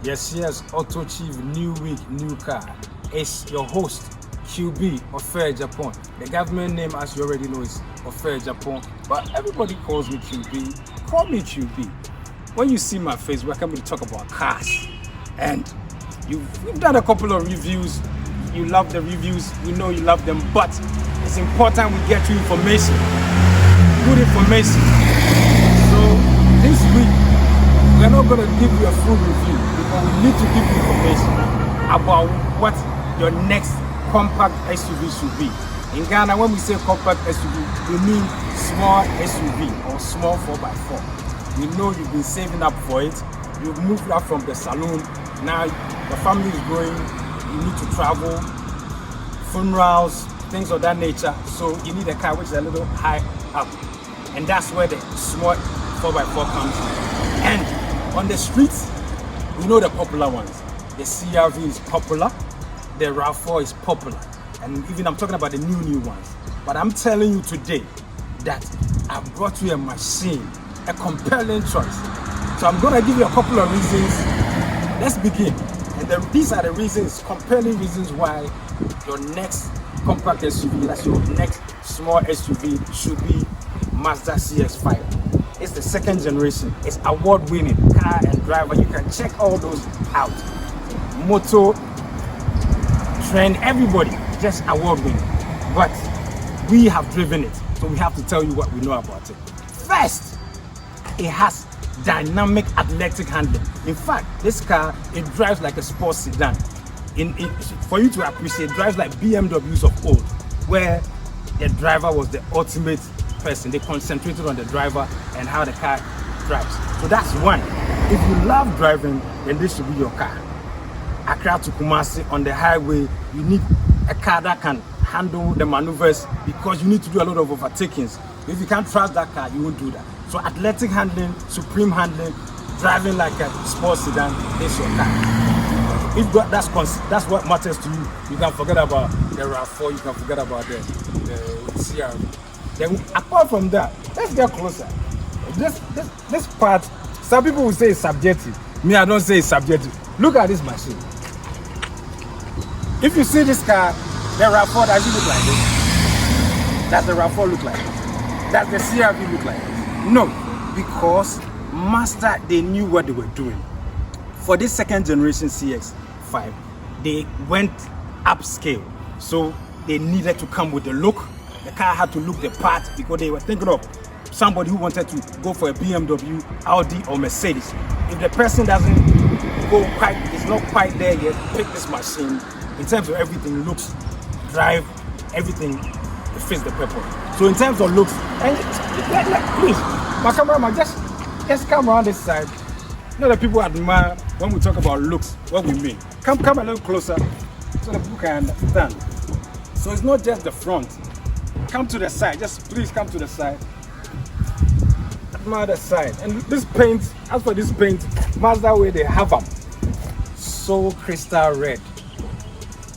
Yes, Auto Chief, new week, new car. It's your host, QB of Fair Japan. The government name, as you already know, is of Fair Japan, but everybody calls me QB. Call me QB. When you see my face, we're coming to talk about cars. And we've done a couple of reviews. You love the reviews, we know you love them, but it's important we get you information. Good information. So this week, we're not going to give you a full review, but we need to give you information about what your next compact SUV should be. In Ghana, when we say compact SUV, we mean small SUV or small 4x4. We know you've been saving up for it. You've moved up from the saloon. Now the family is growing. You need to travel, funerals, things of that nature. So you need a car which is a little high up. And that's where the small 4x4 comes in. And on the streets, we know the popular ones. The CRV is popular. The RAV4 is popular. And even I'm talking about the new ones. But I'm telling you today that I've brought you a machine, a compelling choice. So I'm going to give you a couple of reasons. Let's begin. And these are the reasons, compelling reasons why your next compact SUV, that's your next small SUV, should be Mazda CX-5. It's the second generation. It's award-winning car and driver. You can check all those out. Moto, trend, everybody, just award-winning. But we have driven it, so we have to tell you what we know about it. First, it has dynamic athletic handling. In fact, this car, it drives like a sports sedan. For you to appreciate, it drives like BMWs of old, where the driver was the ultimate person. They concentrated on the driver and how the car drives. So that's one. If you love driving, then this should be your car. Accra to Kumasi on the highway, you need a car that can handle the maneuvers because you need to do a lot of overtakings. If you can't trust that car, you won't do that. So athletic handling, supreme handling, driving like a sports sedan, this is your car. If that's what matters to you, you can forget about the RAV4, you can forget about the CRV. Then apart from that, let's get closer. This part, some people will say it's subjective. Me, I don't say it's subjective. Look at this machine. If you see this car, the RAV4, does it look like this? Does the RAV4 look like this? Does the CRV look like this? No, because Mazda, they knew what they were doing. For this second generation CX-5, they went upscale. So they needed to come with the look. The car had to look the part because they were thinking of somebody who wanted to go for a BMW, Audi, or Mercedes. If the person doesn't is not quite there yet, pick this machine. In terms of everything, looks, drive, everything, it fits the purpose. So in terms of looks, and please, my cameraman, just come around this side. You know that people admire when we talk about looks, what we mean. Come a little closer so that people can understand. So it's not just the front. Come to the side, just please come to the side. Admire the side. And this paint, as for this paint, Mazda way they have them. So crystal red.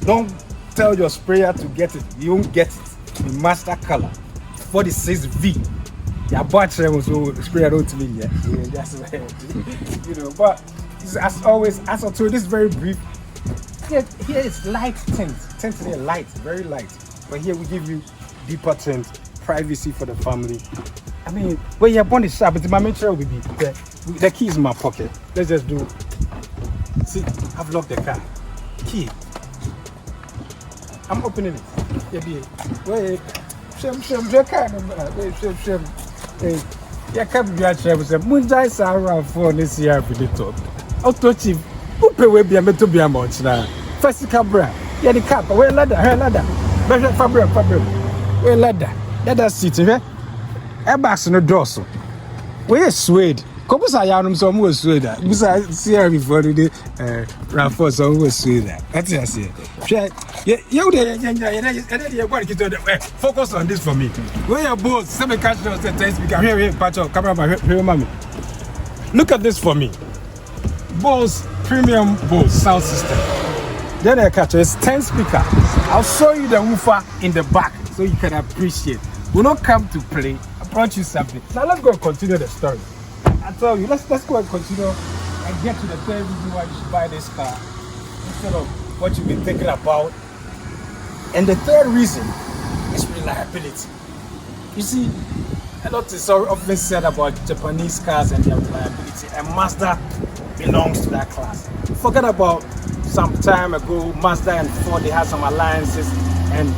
Don't tell your sprayer to get it. You won't get it. The master color. 46V. Your battery was so sprayer don't mean yet. Yeah, that's you know, but as always, as I told, this is very brief. Here is light tint. Tint here light, very light. But here we give you deeper tint, privacy for the family. I mean, when you're born is sharp, but my main chair will be there. The key is in my pocket. Let's just do. See, I've locked the car. Key. I'm opening it. Yeah, wait. Hey, yeah, can't be a travel. Munjai Sarah for this year for the top. Auto Chief, who pay will be a metal be a much now. First cabra, yeah, the cap, where ladder, better fabric, where ladder seat, eh? Airbags no dorsal. Where suede? Como saiam some was suede. Musa see before the RAV4 some was suede. That's it, I say. Focus on this for me. Where your both semi catch us the test speaker. Here, patch of camera, here, mommy. Look at this for me. Bose premium Bose sound system. Then I catch it's 10 speakers. I'll show you the woofer in the back so you can appreciate. We'll not come to play. I brought you something. Now let's go and continue the story. I tell you, let's go and continue and get to the third reason why you should buy this car instead of what you've been thinking about. And the third reason is reliability. You see, a lot is often said about Japanese cars and their reliability, and Mazda belongs to that class. Forget about some time ago, Mazda and Ford, they had some alliances, and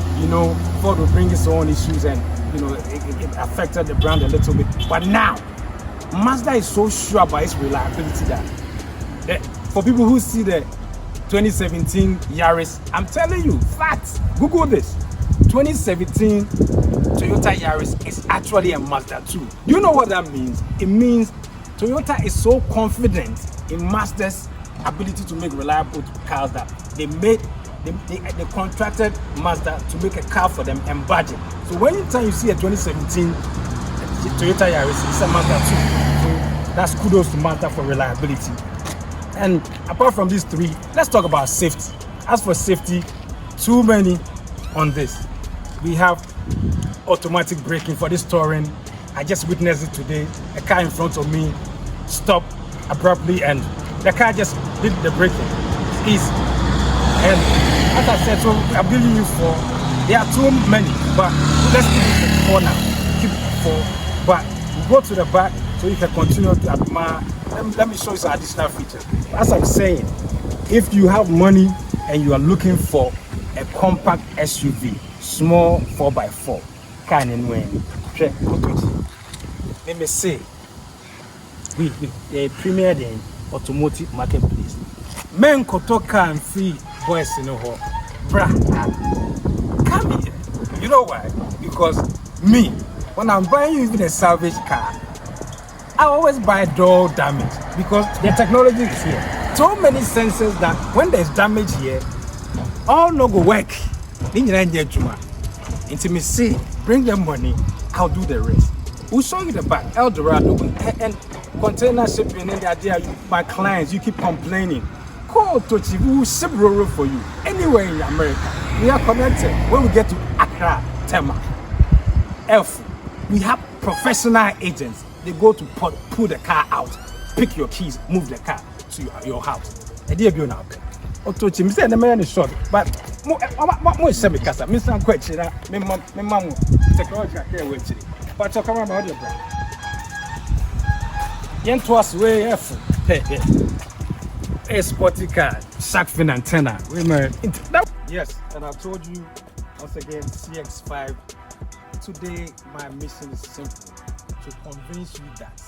Ford would bring its own issues, and it affected the brand a little bit. But now, Mazda is so sure about its reliability that for people who see the 2017 Yaris, I'm telling you, facts. Google this. 2017 Toyota Yaris is actually a Mazda 2. Do you know what that means? It means Toyota is so confident in Mazda's ability to make reliable cars that they contracted Mazda to make a car for them and budget. So anytime you see a 2017 Toyota Yaris, it's a Mazda 2. So that's kudos to Mazda for reliability. And apart from these three, let's talk about safety. As for safety, too many on this. We have automatic braking for this touring. I just witnessed it today. A car in front of me stopped abruptly and the car just did the braking. It's easy. And as I said, so I'm giving you 4. There are too many, but let's keep it at 4 now. Keep it 4. But we go to the back so you can continue to admire. Let me show you some additional features. As I'm saying, if you have money and you are looking for a compact SUV, small 4x4, can let me say, we premiered in automotive marketplace. Men kotoka and free boys in the hall. Bruh, come here. You know why? Because me, when I'm buying you even a salvage car, I always buy door damage because the technology is here. So many sensors that when there's damage here, all no go work. Intimacy, bring them money, I'll do the rest. We'll show you the back, El Dorado, and container shipping and the idea, my clients, you keep complaining. Call Tochi, we will ship Roro for you. Anywhere in America, we are connected. When we get to Accra, Tema, Elf, we have professional agents. They go to pull the car out, pick your keys, move the car to your house. And they be on our bed. Otochi, me say the man is short, but mo is semi casa. Me say question me mom technology care we chiri. But you come about the brand. Yen to us way F. A sporty car, shark fin antenna. Yes, and I told you once again, CX-5. Today my mission is simple. To convince you that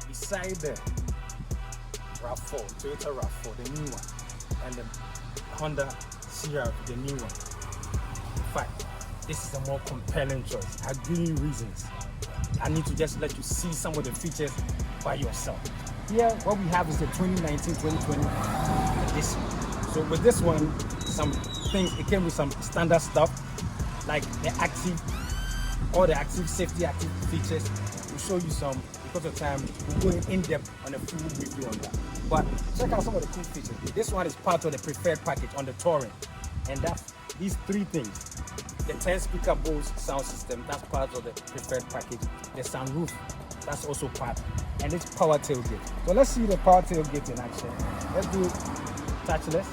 beside the RAV4, Toyota RAV4, the new one, and the Honda CR, the new one, in fact, this is a more compelling choice. I give you reasons. I need to just let you see some of the features by yourself. Here, what we have is the 2019-2020 edition. So with this one, some things, it came with some standard stuff, like the active, all the active safety active features. We'll show you some because of time. We'll go in depth on a full review on that. But check out some of the cool features. This one is part of the preferred package on the touring, and that's these 3 things. The 10-speaker Bose sound system, that's part of the preferred package. The sunroof, that's also part, and it's power tailgate. So let's see the power tailgate in action. Let's do touchless.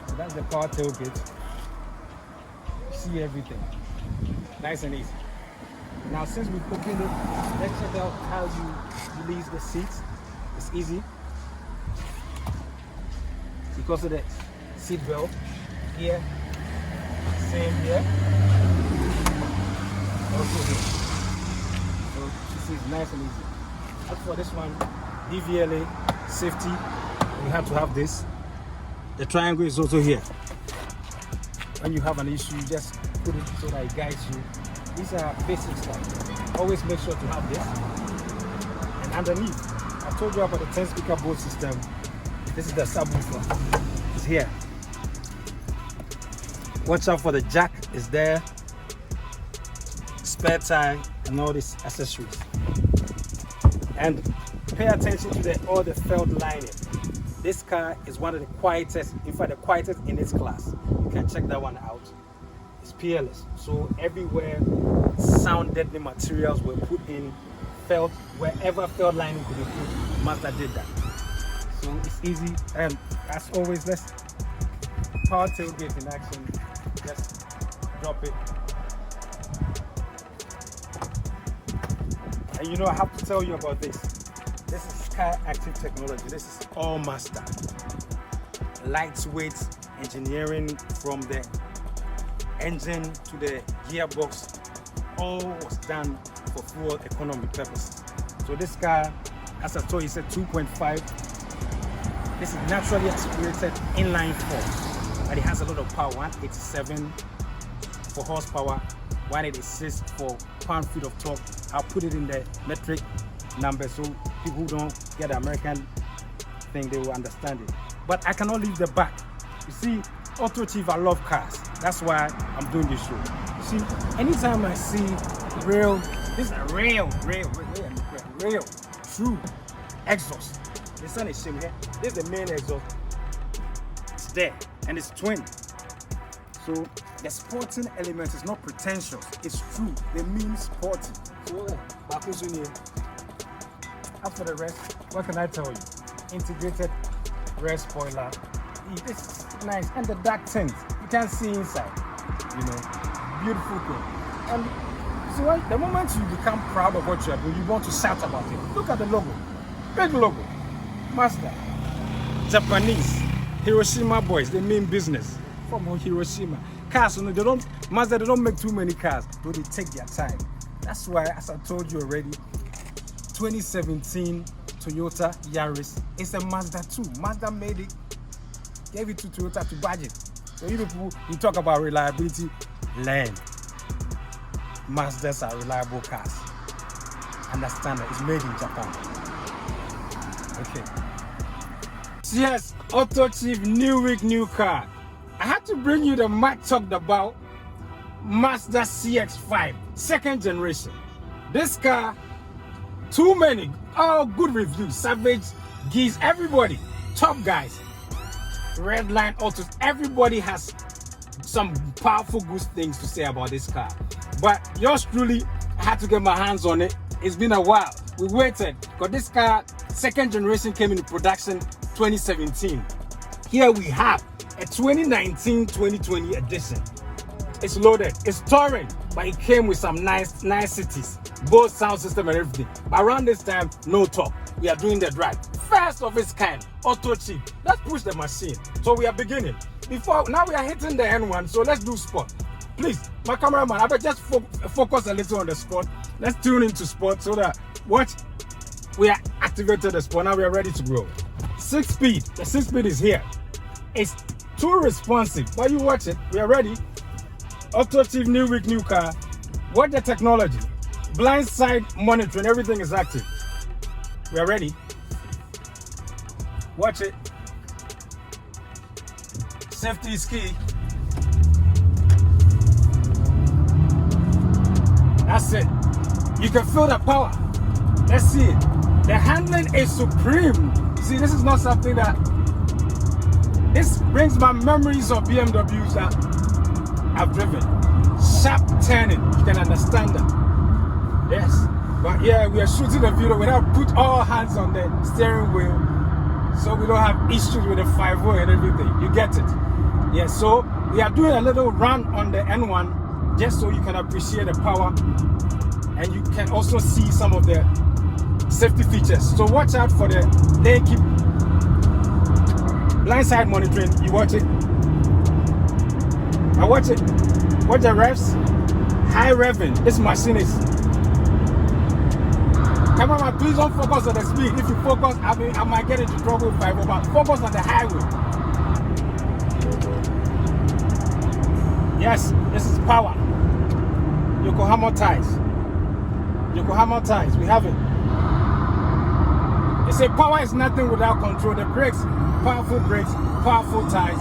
So that's the power tailgate. See everything. Nice and easy. Now since we've opened it, let's check out how you release the seats. It's easy. Because of the seat belt here. Same here. Also here. So you see it's nice and easy. As for this one, DVLA, safety, we have to have this. The triangle is also here. When you have an issue, you just put it so that it guides you. These are basic stuff. Always make sure to have this. And underneath, I told you about the 10-speaker Bose system. This is the subwoofer. It's here. Watch out for the jack. It's there. Spare tire and all these accessories. And pay attention to all the felt lining. This car is one of the quietest, in fact the quietest in its class. You can check that one out. It's peerless. So everywhere sound deadening materials were put in felt, wherever felt lining could be put, Mazda did that. So it's easy, and as always, let's power tailgate in action. Just drop it. And you know, I have to tell you about this. This is Sky Active technology. This is all Mazda. Lightweight engineering from the engine to the gearbox, all was done for fuel economy purposes. So this car, as I told you, it's a 2.5. This is naturally aspirated inline four, but it has a lot of power. 187 for horsepower, 186 for pound-feet of torque. I'll put it in the metric number so people who don't get the American thing, they will understand it. But I cannot leave the back. You see, Auto Chief, I love cars. That's why I'm doing this show. You see, anytime I see real, this is a real, true exhaust. The sun is showing here. This is the main exhaust. It's there, and it's twin. So the sporting element is not pretentious. It's true. They mean sporty. So as for the rest, what can I tell you? Integrated rear spoiler. It's nice, and the dark tint. You can see inside. You know, beautiful thing. And so the moment you become proud of what you are doing, you want to shout about it. Look at the logo, big logo, Mazda. Japanese, Hiroshima boys. They mean business. From Hiroshima. Cars, they don't. Mazda, they don't make too many cars, but they take their time. That's why, as I told you already, 2017 Toyota Yaris is a Mazda 2. Mazda made it, gave it to Toyota to budget. So you people, you talk about reliability, learn. Mazdas are reliable cars. Understand that it's made in Japan. Okay. Yes, Auto Chief, new week, new car. I had to bring you the Matt talked about Mazda CX-5, second generation. This car, too many, all good reviews, Savage, Geese, everybody, top guys, Redline Autos, everybody has some powerful good things to say about this car. But yours truly, I had to get my hands on it. It's been a while. We waited, because this car, second generation, came into production 2017. Here we have a 2019-2020 edition. It's loaded, it's touring, but it came with some niceties, both sound system and everything. But around this time, no talk. We are doing the drive. First of its kind, Auto Chief. Let's push the machine. So we are beginning. Now we are hitting the N1, so let's do sport. Please, my cameraman, I better just focus a little on the sport. Let's tune into sport so that, watch, we are activated the sport. Now we are ready to go. 6-speed, the 6-speed is here. It's too responsive, but you watch it, we are ready. Auto Chief, new week, new car. Watch the technology. Blind side monitoring, everything is active. We are ready. Watch it. Safety is key. That's it. You can feel the power. Let's see it. The handling is supreme. See, this is not something that... This brings my memories of BMWs that I've driven. Sharp turning, you can understand that. Yes, but yeah, we are shooting a video without put all hands on the steering wheel, so we don't have issues with the 5.0 and everything. You get it? Yeah, so we are doing a little run on the N1 just so you can appreciate the power, and you can also see some of the safety features. So watch out for the lane keep blind side monitoring. You watch it. I watch it. Watch the revs. High revving. This machine is. Cameraman, please don't focus on the speed. If you focus, I might get into trouble with 5, but focus on the highway. Yes, this is power. Yokohama ties. Yokohama ties. We have it. They say power is nothing without control. The brakes, powerful ties.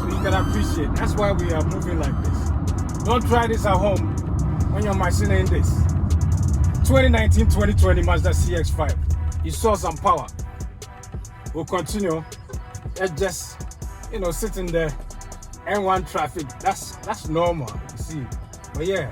So you can appreciate. That's why we are moving like this. Don't try this at home when your machine ain't this. 2019-2020 Mazda CX-5. You saw some power. We'll continue. Let's just, sit in the N1 traffic. That's normal, you see. But yeah.